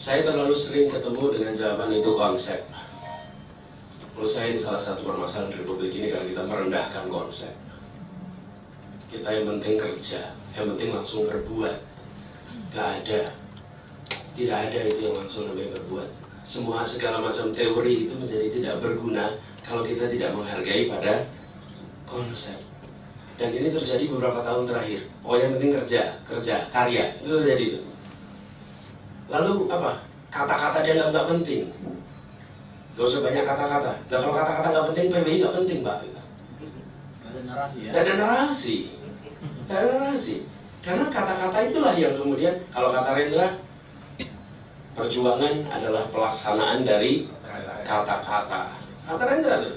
Saya terlalu sering ketemu dengan jawaban itu konsep. Menurut saya ini salah satu permasalahan Republik ini, karena kita merendahkan konsep. Kita yang penting kerja, yang penting langsung berbuat. Gak ada, tidak ada itu yang langsung namanya berbuat. Semua segala macam teori itu menjadi tidak berguna kalau kita tidak menghargai pada konsep. Dan ini terjadi beberapa tahun terakhir. Oh, yang penting kerja, karya, itu terjadi itu. Lalu apa? Kata-kata dia nggak penting. Gak usah banyak kata-kata. Nah, kalau kata-kata nggak penting, PBI nggak penting, Pak. Gak ada narasi ya? Gak ada narasi. Gak ada narasi. Karena kata-kata itulah yang kemudian, kalau kata Rendra, perjuangan adalah pelaksanaan dari kata-kata. Kata Rendra tuh.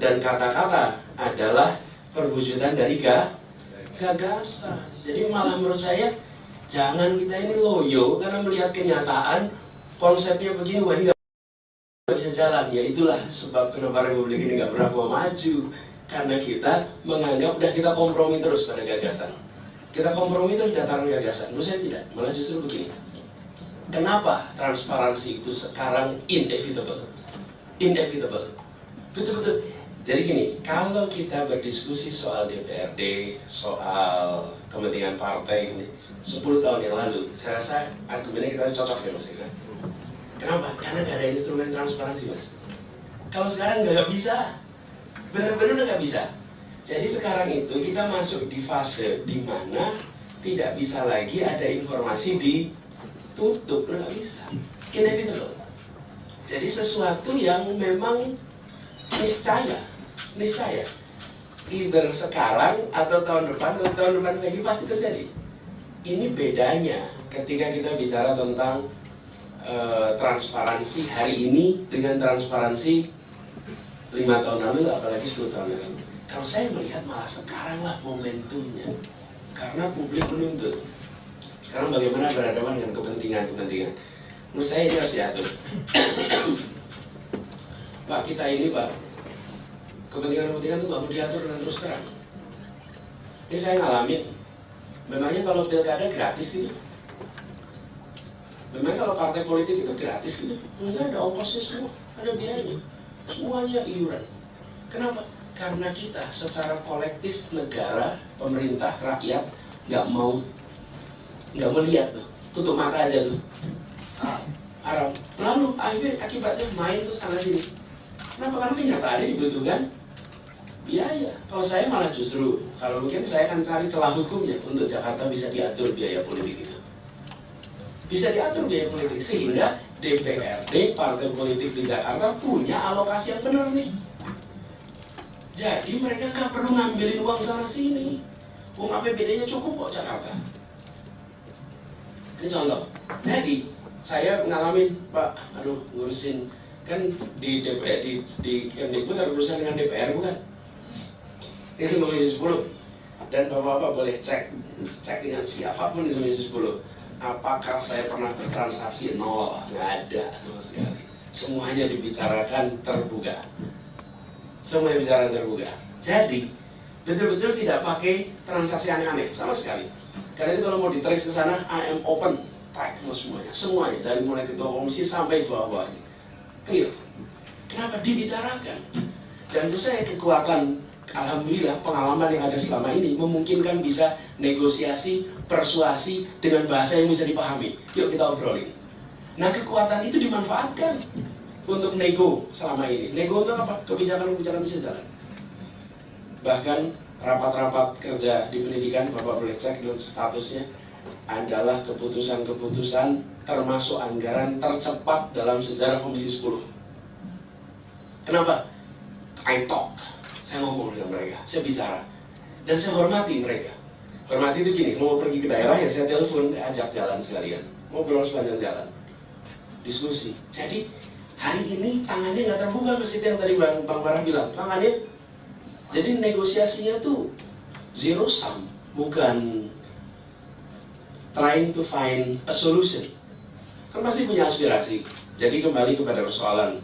Dan kata-kata adalah perwujudan dari gagasan. Jadi malah menurut saya, jangan kita ini loyo karena melihat kenyataan konsepnya begini, wah ini gak bisa jalan. Ya itulah sebab kenapa Republik ini gak pernah mau maju, karena kita menganggap udah kita kompromi terus pada gagasan. Kita kompromi terus dataran gagasan. Menurut saya tidak, malah justru begini. Kenapa transparansi itu sekarang inevitable? Inevitable. Betul-betul. Jadi gini, kalau kita berdiskusi soal DPRD, soal kepentingan partai ini 10 tahun yang lalu, saya rasa argumennya kita cocok ya Mas Iksan. Kenapa? Karena nggak ada instrumen transparansi, Mas. Kalau sekarang nggak bisa, benar-benar nggak bisa. Jadi sekarang itu kita masuk di fase di mana tidak bisa lagi ada informasi ditutup, nggak bisa. Inevitable. Jadi sesuatu yang memang niscaya, either sekarang atau tahun depan lagi pasti terjadi. Ini bedanya ketika kita bicara tentang transparansi hari ini dengan transparansi 5 tahun lalu, apalagi 10 tahun lalu. Kalau saya melihat malah sekarang lah momentumnya, karena publik menuntut. Sekarang bagaimana berhadapan dengan kepentingan-kepentingan. Menurut saya ini harus diatur. Pak, kita ini Pak, kepentingan-kepentingan itu nggak mau diatur dengan terus terang. Ini saya ngalamin. Memangnya kalau pilkada gratis gitu? Memangnya kalau partai politik itu gratis gitu? Enggak, ada ongkosnya semua, ada biayanya. Semuanya iuran. Kenapa? Karena kita secara kolektif negara, pemerintah, rakyat nggak melihat tuh, tutup mata aja tuh. Arab. Lalu akibatnya main tuh sana sini. Kenapa? Karena kenyataannya dibutuhkan biaya. Kalau saya malah justru, kalau mungkin saya akan cari celah hukumnya untuk Jakarta bisa diatur biaya politik itu. Bisa diatur biaya politik sehingga DPRD, partai politik di Jakarta punya alokasi yang benar nih. Jadi mereka nggak perlu ngambilin uang sana sini. Uang APBD-nya cukup kok Jakarta. Ini contoh. Jadi saya ngalamin Pak, ngurusin kan di DPR di Kemdikbud ada urusan dengan DPR bukan? Ini Komisi 10. Dan Bapak-bapak boleh cek dengan siapapun di Komisi 10. Apakah saya pernah bertransaksi? Nol, nggak ada sama sekali. Semuanya dibicarakan terbuka. Semuanya dibicarakan terbuka. Jadi betul-betul tidak pakai transaksi aneh-aneh sama sekali. Karena itu kalau mau diteris ke sana, I am open, track semuanya dari mulai ketua komisi sampai bawah-bawah. Clear. Kenapa? Dibicarakan. Dan itu saya kekuatan, alhamdulillah pengalaman yang ada selama ini memungkinkan bisa negosiasi, persuasi dengan bahasa yang bisa dipahami. Yuk kita obrolin. Nah kekuatan itu dimanfaatkan untuk nego selama ini. Nego untuk apa? Kebijakan-kebijakan bisa jalan. Bahkan rapat-rapat kerja di pendidikan, Bapak boleh cek dulu statusnya, adalah keputusan-keputusan termasuk anggaran tercepat dalam sejarah Komisi 10. Kenapa? I talk. Saya ngomong dengan mereka, saya bicara. Dan saya hormati mereka. Hormati itu gini, mau pergi ke daerah ya saya telepon, ajak jalan sekalian. Ngobrol sepanjang jalan. Diskusi. Jadi hari ini tangannya nggak terbuka, seperti yang tadi Bang Farah bilang. Tangannya, jadi negosiasinya tuh zero sum, bukan trying to find a solution. Kan pasti punya aspirasi. Jadi kembali kepada persoalan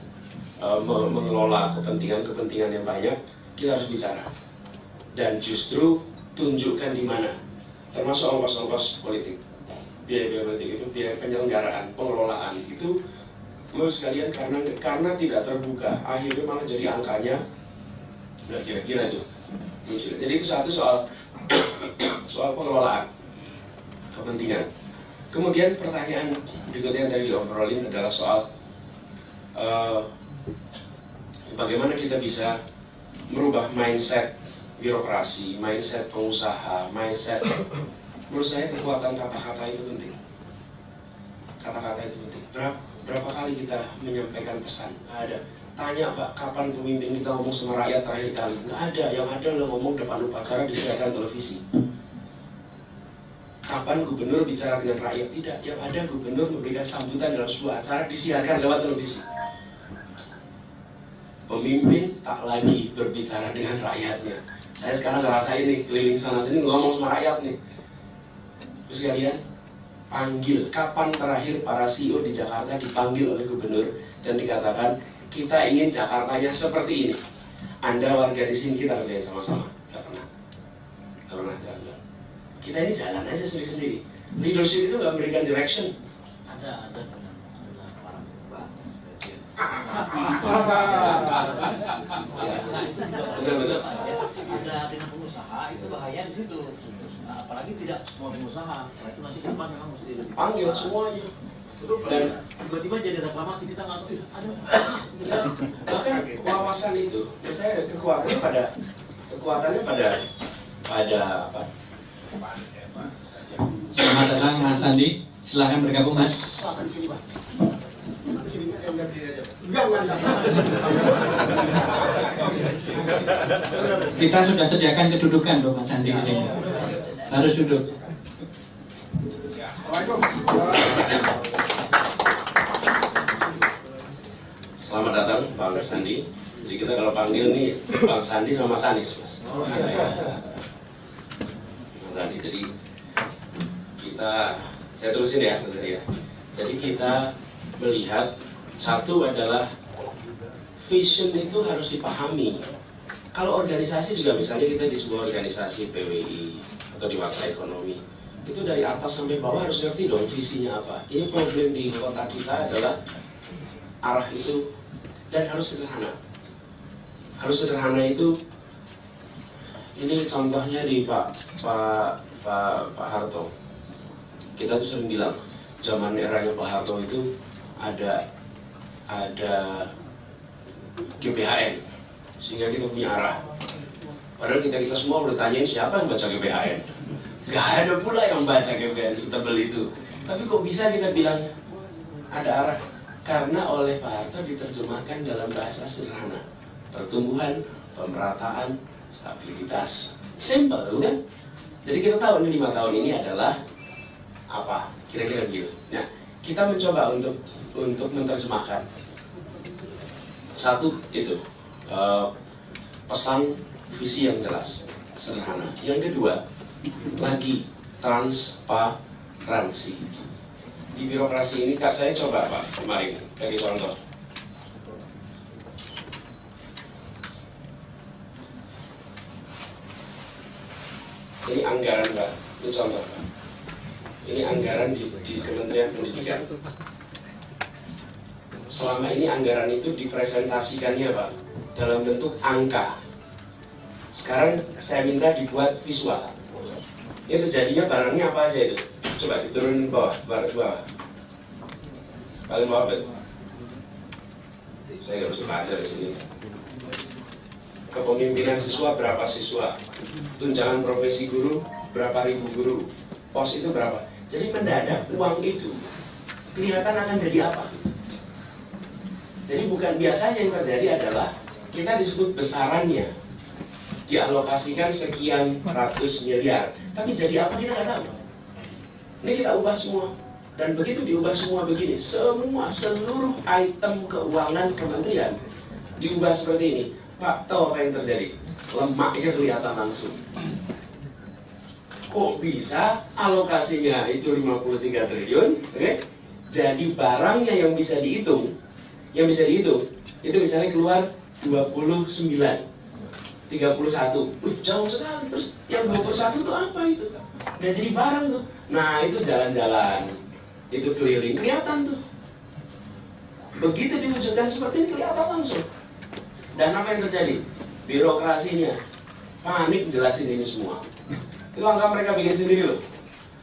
mengelola kepentingan-kepentingan yang banyak, kita harus bicara. Dan justru tunjukkan di mana, termasuk ongkos-ongkos politik. biaya politik itu biaya penyelenggaraan, pengelolaan itu menurut sekalian karena tidak terbuka, akhirnya malah jadi angkanya nggak kira-kira tuh muncul. Jadi itu satu soal pengelolaan kepentingan. Kemudian pertanyaan berikutnya yang tadi diobrolin adalah soal bagaimana kita bisa merubah mindset birokrasi, mindset pengusaha, mindset. Menurut saya kekuatan kata-kata itu penting. Kata-kata itu penting. Berapa kali kita menyampaikan pesan? Nggak ada. Tanya Pak, kapan pemimpin kita ngomong sama rakyat terakhir kali? Nggak ada. Yang ada lo ngomong depan upacara disiarkan televisi. Kapan gubernur bicara dengan rakyat? Tidak. Yang ada gubernur memberikan sambutan dalam sebuah acara disiarkan lewat televisi. Pemimpin tak lagi berbicara dengan rakyatnya. Saya sekarang ngerasain nih, keliling sana sini ngomong sama rakyat nih. Terus kalian panggil, kapan terakhir para CEO di Jakarta dipanggil oleh gubernur dan dikatakan kita ingin Jakartanya seperti ini. Anda warga di sini, kita kerjain sama-sama. Gak pernah. Jalan. Kita ini jalan aja sendiri-sendiri. Leadership itu gak memberikan direction. Ada Betul. Ada dengan pengusaha itu bahaya di situ. Nah, apalagi tidak semua pengusaha. Nah, itu nanti kapan memang mesti lebih Panggil semuanya. Dan tiba-tiba jadi reklamasi kita nggak tahu. bahkan wawasan itu, menurut saya kekuatannya pada apa? Selamat datang Mas Sandi. Silahkan bergabung Mas. Kita sudah sediakan kedudukan untuk Mas Sandi di sini. Harus duduk. Selamat datang Bang Sandi. Jadi kita kalau panggil nih Bang Sandi sama Mas Anies, Mas. Bang Sandi. Jadi saya tulisin ya, tadi ya. Jadi kita melihat satu adalah vision itu harus dipahami. Kalau organisasi juga misalnya kita di sebuah organisasi PWI atau di Warta Ekonomi, itu dari atas sampai bawah harus ngerti dong visinya apa. Ini problem di kota kita adalah arah itu dan harus sederhana. Harus sederhana itu, ini contohnya di Pak Harto. Kita tuh sering bilang zaman eranya Pak Harto itu ada GBHN sehingga kita punya arah. Padahal kita semua udah tanyain siapa yang baca GBHN. Gak ada pula yang baca GBHN setebel itu. Tapi kok bisa kita bilang ada arah? Karena oleh Pak Harto diterjemahkan dalam bahasa sederhana. Pertumbuhan, pemerataan, stabilitas. Simple kan? Jadi kita tahu ini 5 tahun ini adalah apa? Kira-kira gitu. Nah, kita mencoba untuk menerjemahkan. Satu itu pesan visi yang jelas, sederhana. Yang kedua, lagi transparansi. Di birokrasi ini Kak, saya coba Pak kemarin bagi contoh. Ini anggaran Pak, ini contoh Pak. Ini anggaran di Kementerian Pendidikan. Selama ini anggaran itu dipresentasikannya Pak dalam bentuk angka. Sekarang saya minta dibuat visual. Itu jadinya barangnya apa aja itu? Coba diturunin bawah. Paling bawah apa itu? Saya nggak bisa baca di sini. Kepemimpinan siswa berapa siswa? Tunjangan profesi guru berapa ribu guru? Pos itu berapa? Jadi mendadak uang itu kelihatan akan jadi apa? Jadi bukan biasanya yang terjadi adalah kita disebut besarannya dialokasikan sekian ratus miliar, tapi jadi apa kita nggak tahu. Ini kita ubah semua, dan begitu diubah semua begini, seluruh item keuangan kementerian diubah seperti ini. Pak, tahu apa yang terjadi? Lemaknya kelihatan langsung. Kok bisa alokasinya itu 53 triliun, okay? Jadi barangnya yang bisa dihitung itu misalnya keluar 29, 31, jauh sekali. Terus yang 21 itu apa itu? nggak jadi barang tuh. Nah itu jalan-jalan, itu keliling, kelihatan tuh. Begitu diwujudkan seperti ini kelihatan langsung. Dan apa yang terjadi? Birokrasinya panik jelasin ini semua. Itu angka mereka bikin sendiri loh.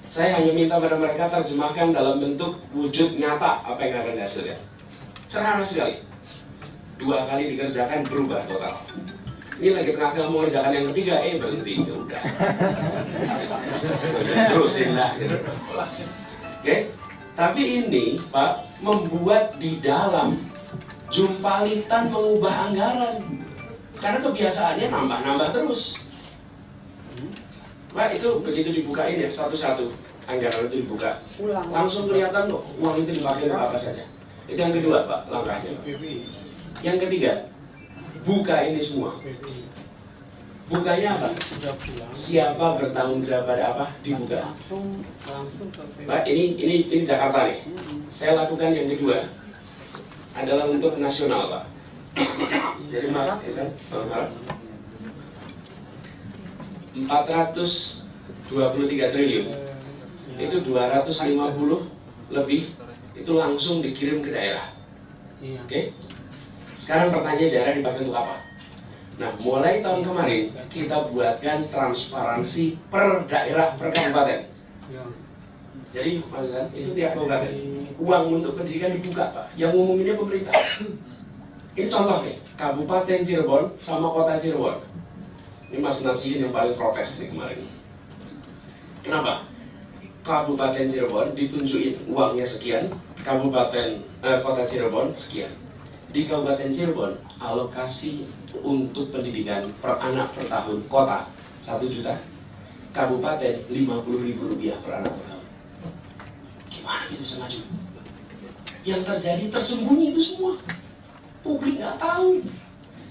Saya hanya minta pada mereka terjemahkan dalam bentuk wujud nyata apa yang akan dihasilkan. Sederhana sekali. 2 kali dikerjakan berubah total. Ini lagi tengah-tengah mau mengerjakan yang ketiga, berhenti, ya udah. Terusin lah. Gitu. Oke? Tapi ini Pak membuat di dalam jumpalitan mengubah anggaran. Karena kebiasaannya nambah-nambah terus. Pak itu begitu dibukain ya satu-satu anggaran itu dibuka, langsung kelihatan kok uang itu dipakai untuk apa saja. Itu yang kedua Pak langkahnya. Pak. Yang ketiga, buka ini semua. Bukanya apa? Siapa bertanggung jawab pada apa? Dibuka. Pak, ini Jakarta nih. Saya lakukan yang kedua adalah untuk nasional, Pak. Jadi Maret, ya kan? Maret. 423 triliun. Itu 250 lebih itu langsung dikirim ke daerah. Oke? Sekarang pertanyaan daerah dipakai untuk apa? Nah, mulai tahun kemarin kita buatkan transparansi per daerah, per kabupaten. Jadi, maksudnya, itu tiap kabupaten. Uang untuk pendidikan dibuka, Pak. Yang umuminnya pemerintah. Ini contoh nih, Kabupaten Cirebon sama Kota Cirebon. Ini Mas Nasihin yang paling protes nih kemarin. Kenapa? Kabupaten Cirebon ditunjukin uangnya sekian, Kota Cirebon sekian. Di Kabupaten Cirebon alokasi untuk pendidikan per anak per tahun kota 1 juta, kabupaten Rp50.000 per anak per tahun. Gimana gitu bisa maju? Yang terjadi tersembunyi itu semua, publik nggak tahu.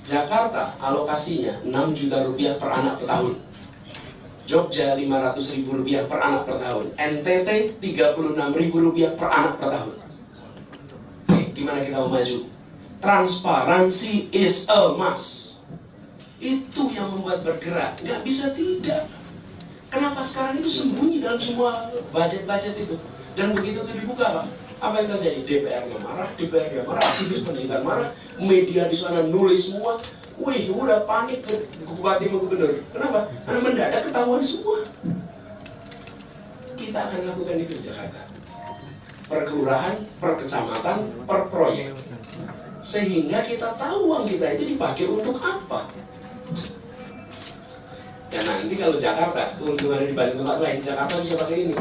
Jakarta alokasinya Rp6 juta per anak per tahun, Jogja Rp500.000 per anak per tahun, NTT Rp36.000 per anak per tahun. Oke, gimana kita mau maju? Transparansi is a must. Itu yang membuat bergerak, nggak bisa tidak. Kenapa sekarang itu sembunyi dalam semua budget-budget itu? Dan begitu itu dibuka, Pak, apa yang terjadi? DPR-nya marah, aktivis pendidikan marah, media di sana nulis semua. Wih, udah panik ke bupati dan gubernur. Kenapa? Karena mendadak ketahuan semua. Kita akan lakukan itu di Jakarta. Per kelurahan, per kecamatan, per proyek. Sehingga kita tahu uang kita itu dipakai untuk apa. Dan nanti kalau Jakarta, keuntungannya dibanding tempat lain, Jakarta bisa pakai ini.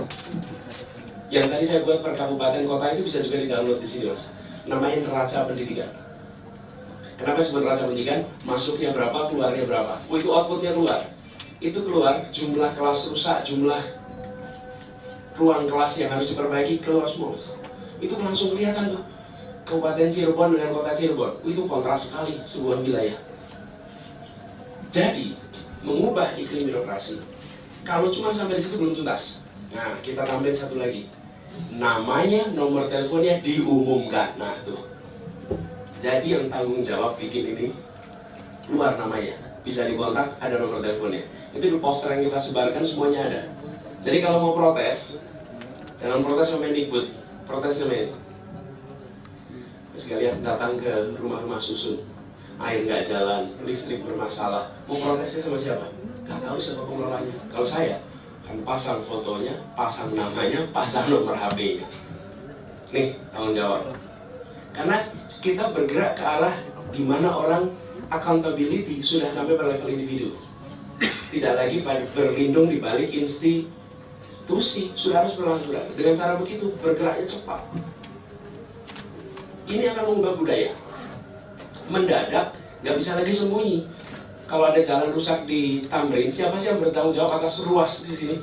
Yang tadi saya buat per kabupaten kota itu bisa juga di-download di sini, Mas. Namanya neraca pendidikan. Kenapa disebut neraca pendidikan? Masuknya berapa, keluarnya berapa. Oh, itu outputnya keluar. Itu keluar jumlah kelas rusak, jumlah ruang kelas yang harus diperbaiki, keluar semua, Mas. Itu langsung kelihatan tuh. Kabupaten Cirebon dengan Kota Cirebon, itu kontras sekali sebuah wilayah. Jadi, mengubah iklim birokrasi. Kalau cuma sampai di situ belum tuntas. Nah, kita tambahin satu lagi. Namanya, nomor teleponnya diumumkan. Nah, tuh. Jadi yang tanggung jawab bikin ini, keluar namanya. Bisa dikontak, ada nomor teleponnya. Itu di poster yang kita sebarkan semuanya ada. Jadi kalau mau protes, jangan protes sama Mendikbud, protes sama ini. Sekalian datang ke rumah-rumah susun, air nggak jalan, listrik bermasalah, mau protesnya sama siapa? Nggak tahu siapa pengelolanya. Kalau saya akan pasang fotonya, pasang namanya, pasang nomor HP-nya. Nih tanggung jawab. Karena kita bergerak ke arah di mana orang accountability sudah sampai pada level individu. Tidak lagi berlindung di balik institusi, sudah harus berlangsung. Dengan cara begitu bergeraknya cepat. Ini akan mengubah budaya. Mendadak, nggak bisa lagi sembunyi. Kalau ada jalan rusak di Tamrin, siapa sih yang bertanggung jawab atas ruas di sini?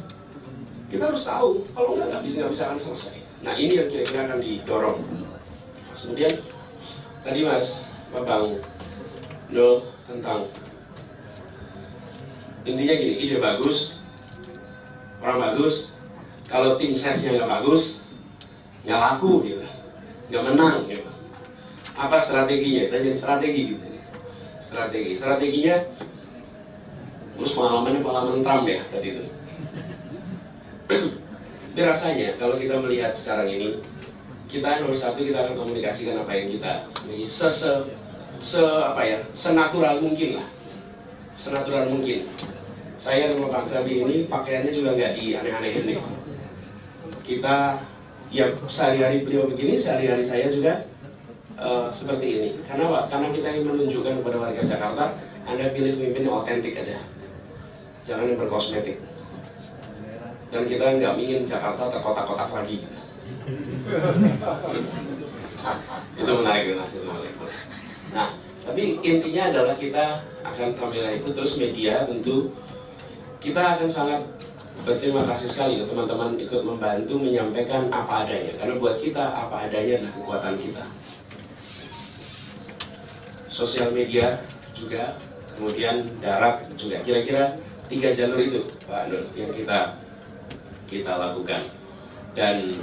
Kita harus tahu. Kalau nggak bisa akan selesai. Nah, ini yang kira-kira akan didorong. Kemudian, tadi Mas Babang Nol tentang intinya gini, ide bagus, orang bagus. Kalau tim sesnya nggak bagus, nggak laku gitu, nggak menang gitu. Apa strateginya? Kita jadi strategi gitu. Strateginya terus pengalaman Trump ya tadi itu. Tapi rasanya kalau kita melihat sekarang ini, kita nomor satu kita akan komunikasikan apa yang kita ini senatural mungkin lah, senatural mungkin. Saya sama Bang Sandi ini pakaiannya juga nggak aneh-anehin nih. Kita ya sehari-hari beliau begini, sehari-hari saya juga seperti ini. Karena apa? Karena kita ingin menunjukkan kepada warga Jakarta, Anda pilih pemimpin yang otentik aja, jangan yang berkosmetik. Dan kita nggak ingin Jakarta terkotak-kotak lagi. Itu menarik, itu menarik. Nah, tapi intinya adalah kita akan tampil itu, terus media tentu kita akan sangat berterima kasih sekali ke teman-teman ikut membantu menyampaikan apa adanya, karena buat kita apa adanya adalah kekuatan kita. Sosial media juga, kemudian darat juga, kira-kira 3 jalur itu Pak Nur yang kita lakukan. Dan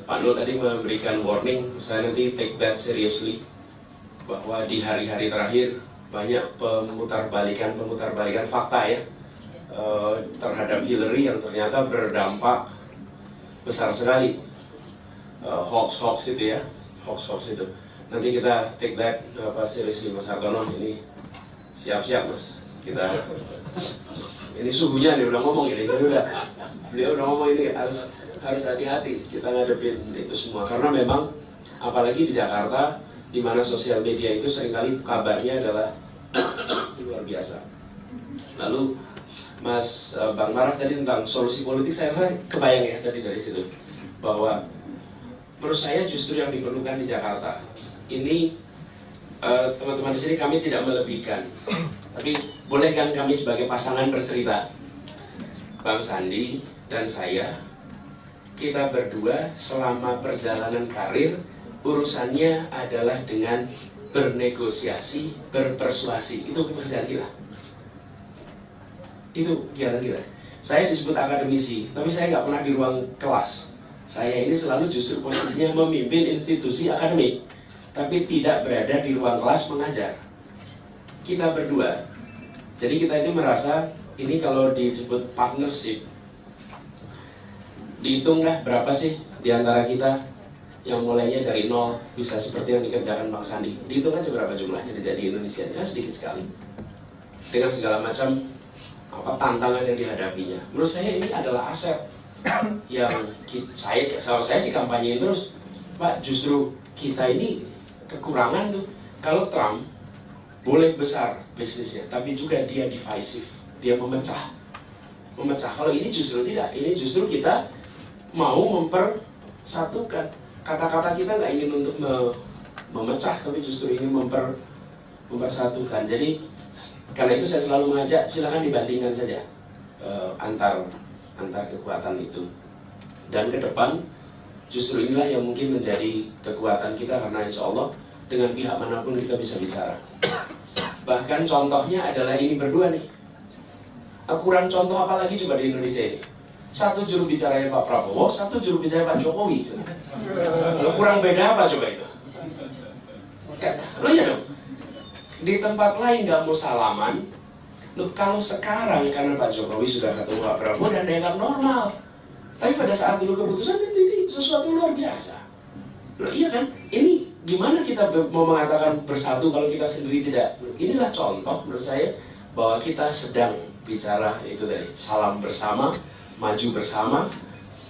Pak Nur tadi memberikan warning, saya nanti take that seriously, bahwa di hari-hari terakhir banyak pemutarbalikan fakta ya terhadap Hillary yang ternyata berdampak besar sekali. Hoax itu ya, hoax itu. Nanti kita take that seriously Mas Hartono, ini siap-siap Mas. Kita ini suhunya nih udah ngomong ini, beliau udah ngomong ini harus hati-hati kita ngadepin itu semua, karena memang apalagi di Jakarta di mana sosial media itu seringkali kabarnya adalah luar biasa. Lalu Mas Bang Marah tadi tentang solusi politik, saya kebayang ya tadi dari situ bahwa menurut saya justru yang diperlukan di Jakarta ini, teman-teman di sini kami tidak melebihkan, tapi boleh kan kami sebagai pasangan bercerita, Bang Sandi dan saya, kita berdua selama perjalanan karir urusannya adalah dengan bernegosiasi, berpersuasi. Itu kepercayaan kita. Itu kegiatan kita. Saya disebut akademisi, tapi saya nggak pernah di ruang kelas. Saya ini selalu justru posisinya memimpin institusi akademik, tapi tidak berada di ruang kelas mengajar. Kita berdua. Jadi kita itu merasa, ini kalau disebut partnership, dihitunglah berapa sih di antara kita yang mulainya dari nol bisa seperti yang dikerjakan Bang Sandi. Dihitung aja berapa jumlahnya di Indonesia, ya sedikit sekali. Dengan segala macam tantangan yang dihadapinya. Menurut saya ini adalah aset yang saya sih kampanyein terus, Pak, justru kita ini kekurangan tuh. Kalau Trump boleh besar bisnisnya, tapi juga dia divisive, dia memecah. Kalau ini justru tidak, ini justru kita mau mempersatukan. Kata-kata kita nggak ingin untuk memecah, tapi justru ingin mempersatukan. Jadi karena itu saya selalu mengajak, silakan dibandingkan saja antar kekuatan itu. Dan ke depan justru inilah yang mungkin menjadi kekuatan kita, karena insya Allah dengan pihak manapun kita bisa bicara. Bahkan contohnya adalah ini berdua nih. Kurang contoh apa lagi coba di Indonesia ini? Satu juru bicaranya Pak Prabowo, satu juru bicara Pak Jokowi. Lo kurang beda apa coba itu? Lo ya dong. Di tempat lain nggak mau salaman. Lo kalau sekarang karena Pak Jokowi sudah ketemu Pak Prabowo dan dianggap normal. Tapi pada saat dulu keputusan ini sesuatu luar biasa. Lo iya kan? Ini gimana kita mau mengatakan bersatu kalau kita sendiri tidak? Inilah contoh menurut saya bahwa kita sedang bicara itu dari salam bersama, maju bersama,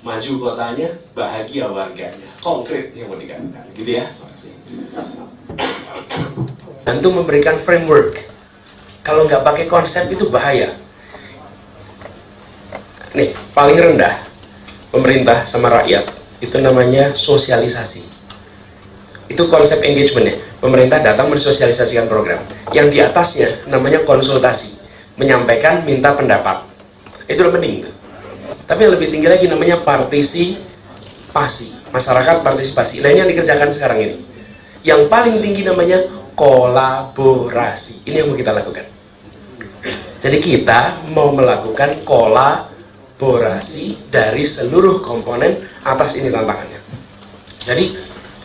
maju kotanya, bahagia warganya. Konkret yang mau dikatakan, gitu ya. Tentu memberikan framework. Kalau nggak pakai konsep itu bahaya. Nih, paling rendah pemerintah sama rakyat itu namanya sosialisasi. Itu konsep engagementnya. Pemerintah datang mensosialisasikan program. Yang di atasnya namanya konsultasi, menyampaikan, minta pendapat. Itu lebih penting. Tapi yang lebih tinggi lagi namanya partisipasi, masyarakat partisipasi. Nah ini yang dikerjakan sekarang ini. Yang paling tinggi namanya kolaborasi. Ini yang mau kita lakukan. Jadi kita mau melakukan kolaborasi dari seluruh komponen atas ini tantangannya. Jadi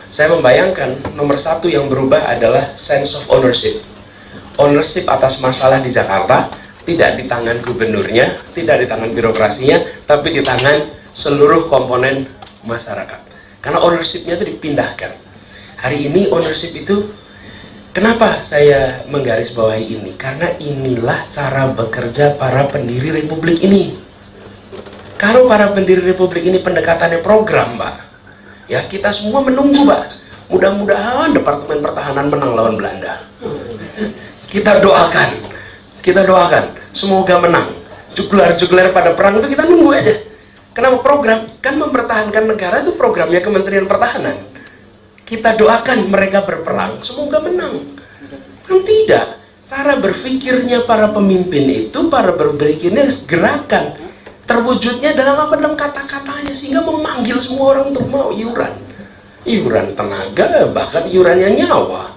saya membayangkan nomor satu yang berubah adalah sense of ownership. Ownership atas masalah di Jakarta, tidak di tangan gubernurnya, tidak di tangan birokrasinya, tapi di tangan seluruh komponen masyarakat. Karena ownership-nya itu dipindahkan. Hari ini ownership itu, kenapa saya menggarisbawahi ini? Karena inilah cara bekerja para pendiri republik ini. Kalau para pendiri republik ini pendekatannya program, Pak, ya kita semua menunggu, Pak. Mudah-mudahan Departemen Pertahanan menang lawan Belanda. Kita doakan, semoga menang. Juglar-juglar pada perang itu kita nunggu aja. Kenapa program? Kan mempertahankan negara itu programnya Kementerian Pertahanan. Kita doakan mereka berperang, semoga menang. Kan tidak. Cara berpikirnya para pemimpin itu, para berpikirnya gerakan. Terwujudnya dalam apa? Dalam kata-katanya, sehingga memanggil semua orang untuk mau iuran tenaga, bahkan iurannya nyawa.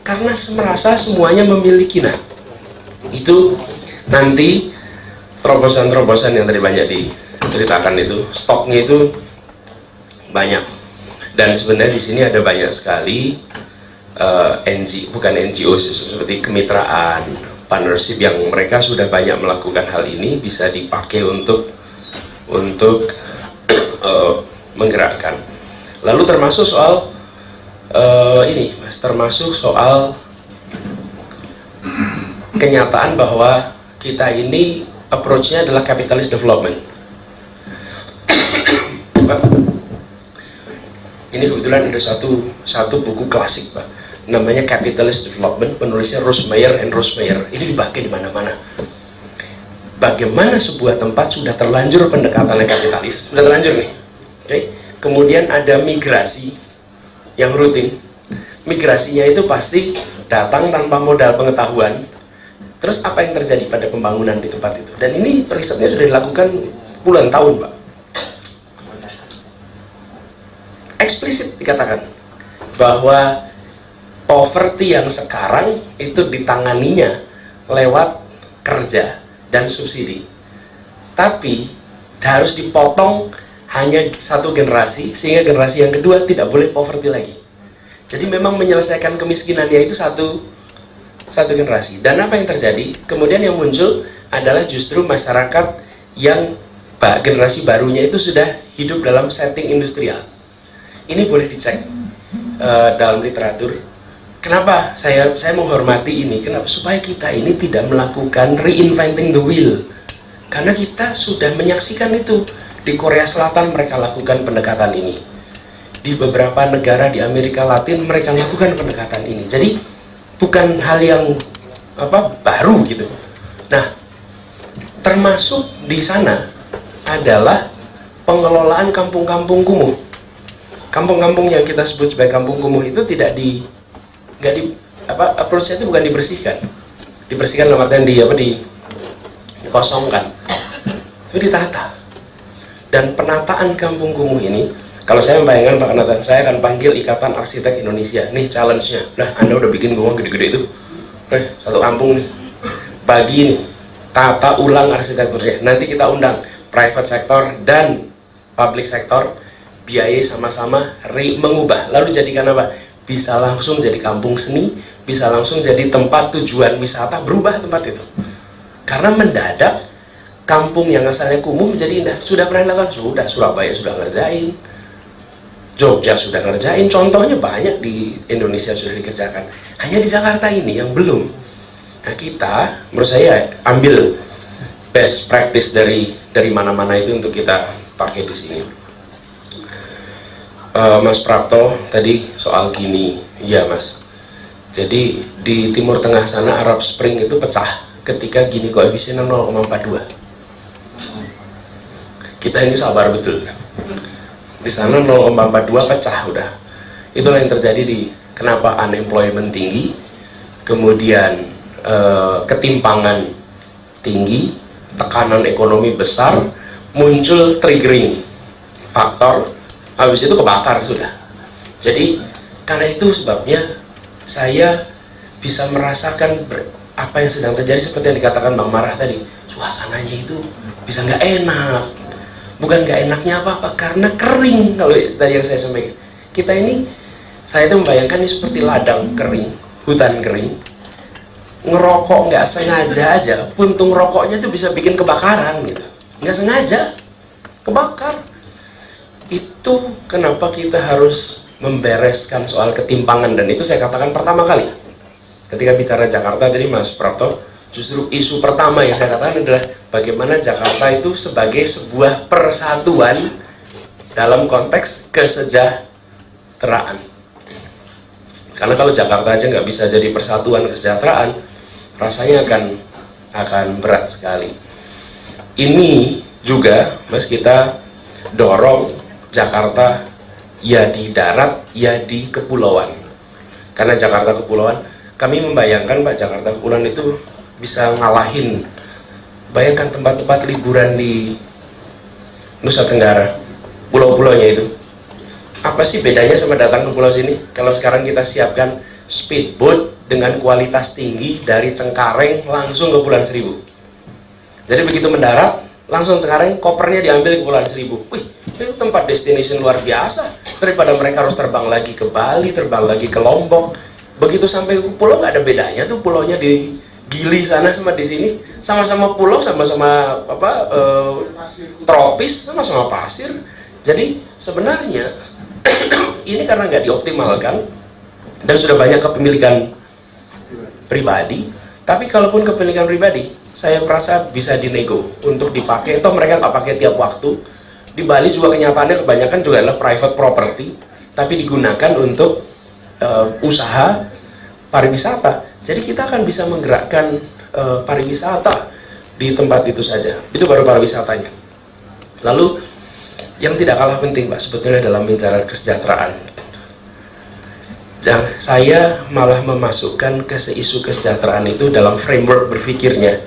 Karena merasa semuanya memiliki. Nah, itu nanti terobosan-terobosan yang tadi banyak diceritakan itu, stoknya itu banyak. Dan sebenarnya di sini ada banyak sekali bukan NGO seperti kemitraan, partnership yang mereka sudah banyak melakukan hal ini, bisa dipakai untuk menggerakkan. Lalu termasuk soal ini, Mas, termasuk soal kenyataan bahwa kita ini approach-nya adalah capitalist development. Ini kebetulan ada satu buku klasik, Pak, namanya Capitalist Development, penulisnya Rosemeyer and Rosemeyer. Ini dipakai di mana-mana. Bagaimana sebuah tempat sudah terlanjur pendekatannya kapitalis, sudah terlanjur nih. Okay? Kemudian ada migrasi yang rutin. Migrasinya itu pasti datang tanpa modal pengetahuan. Terus apa yang terjadi pada pembangunan di tempat itu? Dan ini risetnya sudah dilakukan puluhan tahun, Pak. Eksplisit dikatakan bahwa poverty yang sekarang itu ditanganinya lewat kerja dan subsidi, tapi harus dipotong hanya satu generasi, sehingga generasi yang kedua tidak boleh poverty lagi. Jadi memang menyelesaikan kemiskinannya itu satu generasi. Dan apa yang terjadi? Kemudian yang muncul adalah justru masyarakat yang generasi barunya itu sudah hidup dalam setting industrial. Ini boleh dicek dalam literatur. Kenapa saya menghormati ini? Kenapa? Supaya kita ini tidak melakukan reinventing the wheel. Karena kita sudah menyaksikan itu. Di Korea Selatan mereka lakukan pendekatan ini. Di beberapa negara di Amerika Latin mereka lakukan pendekatan ini. Jadi bukan hal yang baru gitu. Nah, termasuk di sana adalah pengelolaan kampung-kampung kumuh. Kampung-kampung yang kita sebut sebagai kampung kumuh itu approach-nya itu bukan dibersihkan. Dibersihkan dalam artian dikosongkan. Itu ditata. Dan penataan kampung kumuh ini, kalau saya membayangkan Pak Kanata, saya akan panggil Ikatan Arsitek Indonesia. Nih challenge-nya. Nah, Anda udah bikin rumah gede-gede itu. Satu kampung nih. Bagi ini, tata ulang arsitekturnya. Nanti kita undang private sector dan public sector, biaya sama-sama mengubah. Lalu jadikan apa? Bisa langsung jadi kampung seni, bisa langsung jadi tempat tujuan wisata, berubah tempat itu. Karena mendadak kampung yang asalnya kumuh menjadi indah. Sudah pernah dilakukan? Sudah. Surabaya sudah ngerjain, Jogja sudah ngerjain, contohnya banyak di Indonesia sudah dikerjakan. Hanya di Jakarta ini yang belum. Nah, kita, menurut saya, ambil best practice dari mana-mana itu untuk kita pakai di sini. Mas Prapto tadi soal Gini, iya Mas. Jadi di Timur Tengah sana Arab Spring itu pecah ketika Gini koefisiennya 0,42. Kita ini sabar betul. Di sana 0,42 pecah udah. Itulah yang terjadi di kenapa unemployment tinggi, kemudian ketimpangan tinggi, tekanan ekonomi besar, muncul triggering faktor. Habis itu kebakar sudah. Jadi karena itu sebabnya saya bisa merasakan apa yang sedang terjadi seperti yang dikatakan Bang Marah tadi. Suasananya itu bisa nggak enak. Bukan nggak enaknya apa-apa, karena kering. Kalau tadi yang saya sampaikan, kita ini, saya itu membayangkan ini seperti ladang kering, hutan kering. ngerokok nggak sengaja aja, puntung rokoknya tuh bisa bikin kebakaran gitu, nggak sengaja kebakar. Itu kenapa kita harus membereskan soal ketimpangan, dan itu saya katakan pertama kali ketika bicara Jakarta tadi Mas Prapto. Justru isu pertama yang saya katakan adalah bagaimana Jakarta itu sebagai sebuah persatuan dalam konteks kesejahteraan. Karena kalau Jakarta aja nggak bisa jadi persatuan kesejahteraan, rasanya akan berat sekali. Ini juga Mas, kita dorong Jakarta ya di darat ya di kepulauan. Karena Jakarta kepulauan, kami membayangkan Pak, Jakarta kepulauan itu bisa ngalahin, bayangkan tempat-tempat liburan di Nusa Tenggara, pulau-pulaunya itu. Apa sih bedanya sama datang ke pulau sini? Kalau sekarang kita siapkan speedboat dengan kualitas tinggi dari Cengkareng langsung ke Kepulauan Seribu. Jadi begitu mendarat, langsung Cengkareng, kopernya diambil ke Kepulauan Seribu. Wih, itu tempat destination luar biasa. Daripada mereka harus terbang lagi ke Bali, terbang lagi ke Lombok. Begitu sampai ke pulau nggak ada bedanya tuh, pulaunya di Gili sana sama di sini, sama-sama pulau, sama-sama tropis, sama-sama pasir. Jadi sebenarnya ini karena nggak dioptimalkan dan sudah banyak kepemilikan pribadi. Tapi kalaupun kepemilikan pribadi, saya merasa bisa dinego untuk dipakai. Atau mereka nggak pakai tiap waktu. Di Bali juga kenyataannya kebanyakan juga adalah private property, tapi digunakan untuk usaha pariwisata. Jadi kita akan bisa menggerakkan pariwisata di tempat itu saja. Itu baru pariwisatanya. Lalu yang tidak kalah penting Pak sebetulnya dalam bicara kesejahteraan, saya malah memasukkan isu kesejahteraan itu dalam framework berpikirnya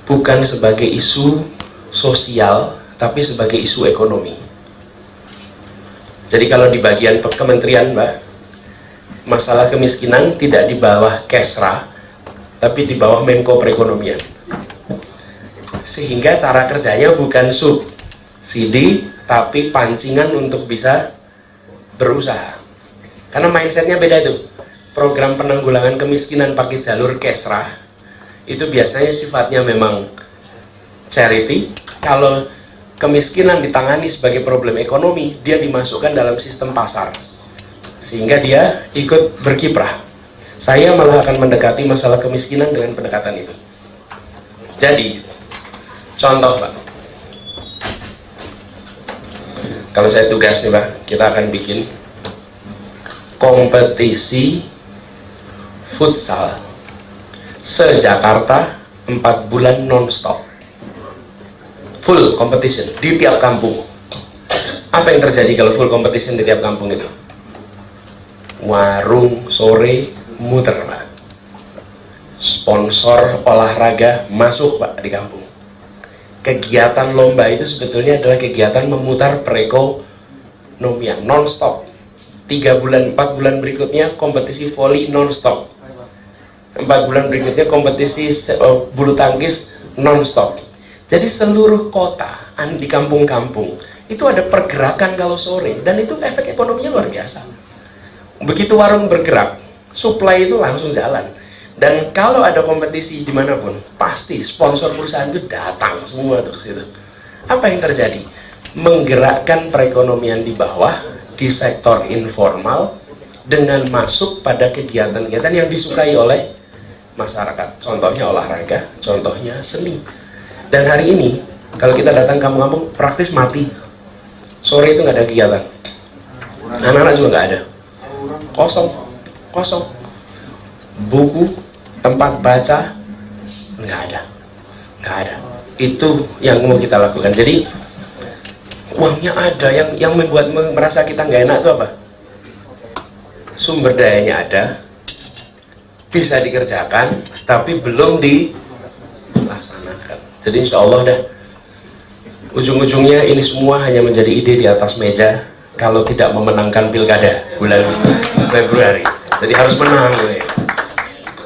bukan sebagai isu sosial tapi sebagai isu ekonomi. Jadi kalau di bagian kementerian Mbak, masalah kemiskinan tidak di bawah Kesra, tapi di bawah Menko Perekonomian. Sehingga cara kerjanya bukan subsidi, tapi pancingan untuk bisa berusaha. Karena mindsetnya beda itu. Program penanggulangan kemiskinan pakai jalur Kesra, itu biasanya sifatnya memang charity. Kalau kemiskinan ditangani sebagai problem ekonomi, dia dimasukkan dalam sistem pasar. Sehingga dia ikut berkiprah. Saya malah akan mendekati masalah kemiskinan dengan pendekatan itu. Jadi, contoh Pak, kalau saya tugas nih Pak, kita akan bikin kompetisi futsal se-Jakarta 4 bulan non-stop, full competition di tiap kampung. Apa yang terjadi kalau full competition di tiap kampung itu? Warung sore muter Pak, sponsor olahraga masuk Pak di kampung. Kegiatan lomba itu sebetulnya adalah kegiatan memutar perekonomian non-stop. 3 bulan, 4 bulan berikutnya kompetisi voli non-stop, 4 bulan berikutnya kompetisi bulu tangkis non-stop. Jadi seluruh kota di kampung-kampung itu ada pergerakan kalau sore, dan itu efek ekonominya luar biasa. Begitu warung bergerak, supply itu langsung jalan. Dan kalau ada kompetisi dimanapun, pasti sponsor perusahaan itu datang semua terus itu. Apa yang terjadi? Menggerakkan perekonomian di bawah, di sektor informal, dengan masuk pada kegiatan-kegiatan yang disukai oleh masyarakat. Contohnya olahraga, contohnya seni. Dan hari ini, kalau kita datang kampung-kampung, praktis mati. Sore itu nggak ada kegiatan. Anak-anak juga nggak ada. Kosong. Buku, tempat baca, nggak ada. Itu yang mau kita lakukan. Jadi uangnya ada, yang membuat merasa kita nggak enak itu apa? Sumber dayanya ada, bisa dikerjakan, tapi belum dilaksanakan. Jadi insya Allah dah, ujung-ujungnya ini semua hanya menjadi ide di atas meja kalau tidak memenangkan pilkada bulan Februari. Jadi harus menang,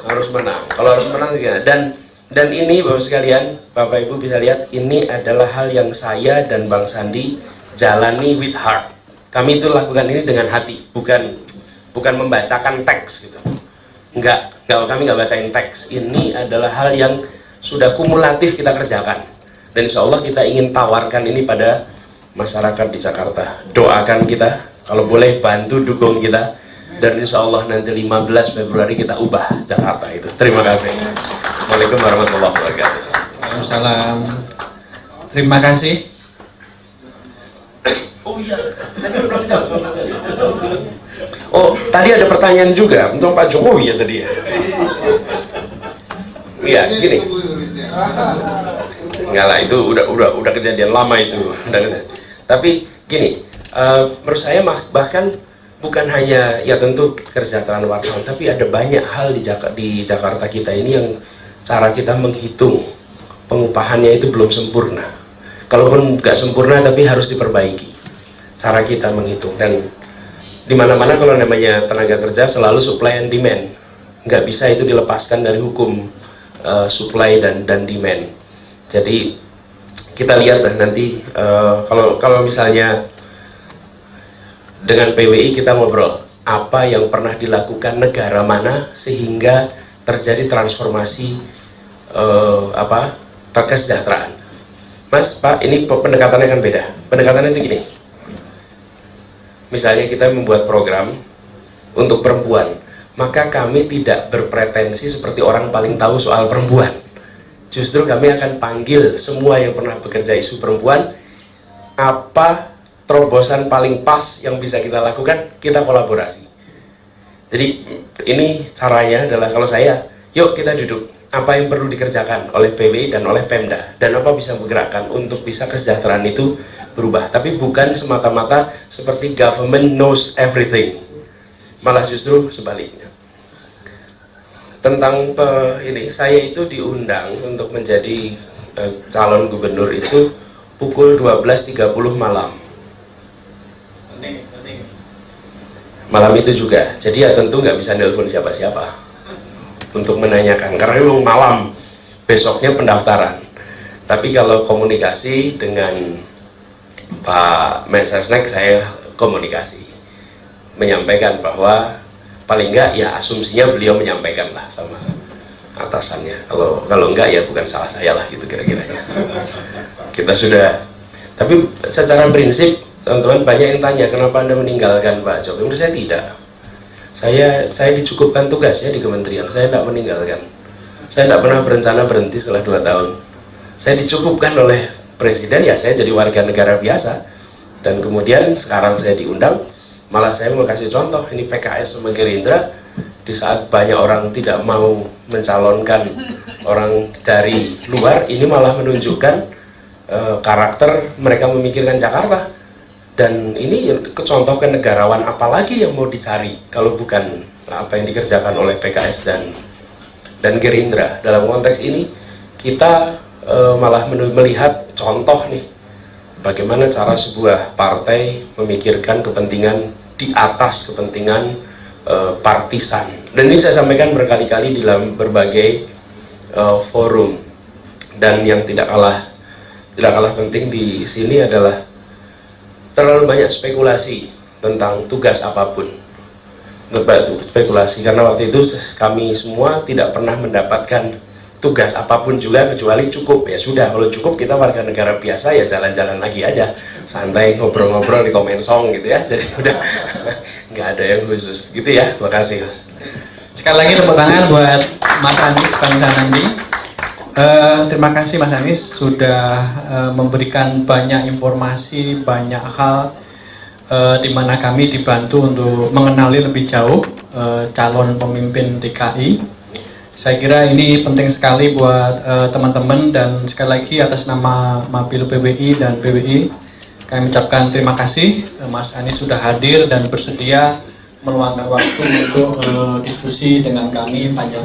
harus menang. Kalau harus menang juga. Dan ini Bapak sekalian, Bapak Ibu bisa lihat, ini adalah hal yang saya dan Bang Sandi jalani with heart. Kami itu lakukan ini dengan hati, bukan membacakan teks gitu. kami nggak bacain teks. Ini adalah hal yang sudah kumulatif kita kerjakan. Dan insya Allah kita ingin tawarkan ini pada masyarakat di Jakarta. Doakan kita, kalau boleh bantu dukung kita. Dan insya Allah nanti 15 Februari kita ubah Jakarta itu. Terima kasih. Assalamualaikum warahmatullahi wabarakatuh. Waalaikumsalam. Terima kasih. Oh iya, oh tadi ada pertanyaan juga untuk Pak Jokowi ya tadi ya. Iya, gini. Enggak lah, itu udah kejadian lama itu. Tapi gini, menurut saya bahkan bukan hanya ya tentu kesejahteraan wartawan, tapi ada banyak hal di Jakarta kita ini yang cara kita menghitung pengupahannya itu belum sempurna. Kalaupun nggak sempurna, tapi harus diperbaiki cara kita menghitung. Dan di mana-mana kalau namanya tenaga kerja selalu supply and demand, nggak bisa itu dilepaskan dari hukum supply dan demand. Jadi kita lihat nanti kalau misalnya dengan PWI kita ngobrol apa yang pernah dilakukan negara mana sehingga terjadi transformasi kesejahteraan. Mas, Pak, ini pendekatannya kan beda. Pendekatannya itu gini. Misalnya kita membuat program untuk perempuan, maka kami tidak berpretensi seperti orang paling tahu soal perempuan. Justru kami akan panggil semua yang pernah bekerja isu perempuan, apa terobosan paling pas yang bisa kita lakukan, kita kolaborasi. Jadi ini caranya adalah kalau saya, yuk kita duduk, apa yang perlu dikerjakan oleh PWI dan oleh Pemda, dan apa bisa bergerakkan untuk bisa kesejahteraan itu berubah. Tapi bukan semata-mata seperti government knows everything, malah justru sebaliknya. Tentang ini, saya itu diundang untuk menjadi calon gubernur itu pukul 12.30 malam. Malam itu juga, jadi ya tentu nggak bisa nelpon siapa-siapa untuk menanyakan, karena memang malam, besoknya pendaftaran. Tapi kalau komunikasi dengan Pak Mensesnek, saya komunikasi, menyampaikan bahwa paling enggak ya asumsinya beliau menyampaikan lah sama atasannya. Kalau enggak ya bukan salah saya lah gitu kira-kiranya. Kita sudah, tapi secara prinsip teman-teman banyak yang tanya kenapa Anda meninggalkan Pak Jokowi. Menurut saya tidak. Saya dicukupkan tugasnya di kementerian, saya tidak meninggalkan. Saya tidak pernah berencana berhenti setelah 2 tahun. Saya dicukupkan oleh Presiden, ya saya jadi warga negara biasa. Dan kemudian sekarang saya diundang, malah saya mau kasih contoh, ini PKS sama Gerindra, di saat banyak orang tidak mau mencalonkan orang dari luar, ini malah menunjukkan karakter mereka memikirkan Jakarta. Dan ini contoh kenegarawan apalagi yang mau dicari kalau bukan apa yang dikerjakan oleh PKS dan Gerindra. Dalam konteks ini kita malah melihat contoh nih bagaimana cara sebuah partai memikirkan kepentingan di atas kepentingan partisan. Dan ini saya sampaikan berkali-kali dalam berbagai forum. Dan yang tidak kalah penting di sini adalah terlalu banyak spekulasi tentang tugas apapun. Spekulasi, karena waktu itu kami semua tidak pernah mendapatkan tugas apapun juga kecuali cukup. Ya sudah, kalau cukup kita warga negara biasa ya jalan-jalan lagi aja, santai ngobrol-ngobrol di Komensong gitu ya. Jadi udah nggak ada yang khusus gitu ya. Terima kasih, Mas. Sekali lagi tepuk tangan buat Mas Anies Baswedan. Terima kasih Mas Anies sudah memberikan banyak informasi, banyak hal di mana kami dibantu untuk mengenali lebih jauh calon pemimpin DKI. Saya kira ini penting sekali buat teman-teman, dan sekali lagi atas nama Mapil PWI dan PWI kami ucapkan terima kasih. Mas Anies sudah hadir dan bersedia meluangkan waktu untuk diskusi dengan kami panjang.